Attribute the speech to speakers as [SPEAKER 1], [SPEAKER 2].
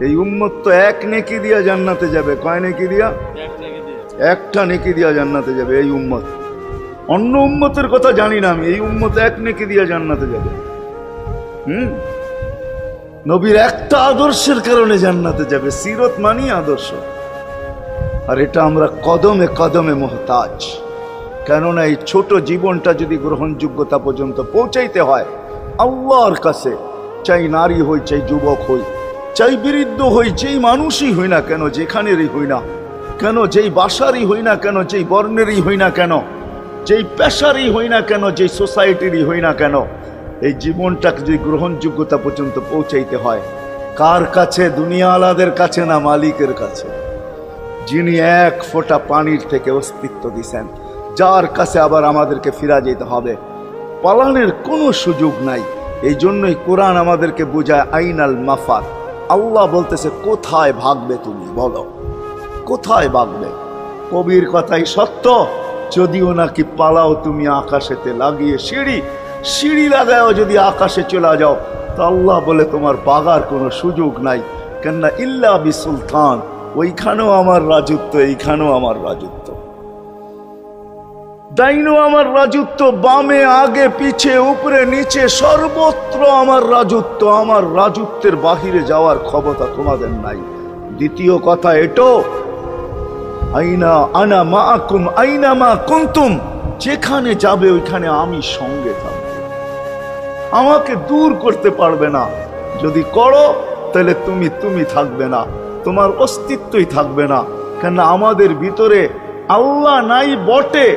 [SPEAKER 1] এই উম্মত তো এক নেকি দিয়া জান্নাতে যাবে। কয় নেকি দিয়া? একটা নেকি দিয়া জান্নাতে যাবে এই উম্মত। অন্য উম্মতের কথা জানি না আমি, এই উম্মত এক নেকি দিয়া জান্নাতে যাবে। নবীর একটা আদর্শের কারণে জান্নাতে যাবে। সিরত মানি আদর্শ, আর এটা আমরা কদমে কদমে মুহতাজ। কেননা এই ছোট জীবনটা যদি গ্রহণযোগ্যতা পর্যন্ত পৌঁছাইতে হয় আল্লাহর কাছে, চাই নারী হই, চাই যুবক হই, চাই বৃদ্ধ হই, যেই মানুষই হই না কেন, যেখানেরই হই না কেন, যেই বাসারই হই না কেন, যেই বর্ণেরই হই না কেন, যেই পেশারই হই না কেন, যেই সোসাইটিরই হই না কেন, এই জীবনটাকে যদি গ্রহণযোগ্যতা পর্যন্ত পৌঁছাইতে হয় কার কাছে? দুনিয়া আলাদের কাছে না, মালিকের কাছে, যিনি এক ফোঁটা পানির থেকে অস্তিত্ব দিছেন, যার কাছে আবার আমাদেরকে ফিরা যেতে হবে। পালানের কোনো সুযোগ নাই। এই জন্যই কোরআন আমাদেরকে বোঝায় আইনাল মাফার। আল্লাহ বলতেছে কোথায় ভাগবে তুমি, বলো কোথায় ভাগবে? কবির কথাই সত্য, যদিও নাকি পালাও তুমি আকাশেতে লাগিয়ে সিঁড়ি লাগাও যদি আকাশে চলে যাও, তো আল্লাহ বলে তোমার বাগার কোনো সুযোগ নাই। কেননা ইল্লা বি সুলতান, ওইখানেও আমার রাজত্ব, এইখানেও আমার রাজত্ব, ডাইনো আমার রাজত্ব, বামে আগে পিছে উপরে নিচে সর্বত্র আমার রাজত্ব। আমার রাজত্বের বাহিরে যাওয়ার ক্ষমতা তোমাদের নাই। দ্বিতীয় কথা এটো, আইনা আনা মাআকুম আইনা মা কুনতুম, যেখানে যাবে ওইখানে আমি সঙ্গে থাকব। আমাকে দূর করতে পারবে না। যদি করো তাহলে তুমি থাকবে না, তোমার অস্তিত্বই থাকবে না। কেন আমাদের ভিতরে আল্লাহ নাই বটে,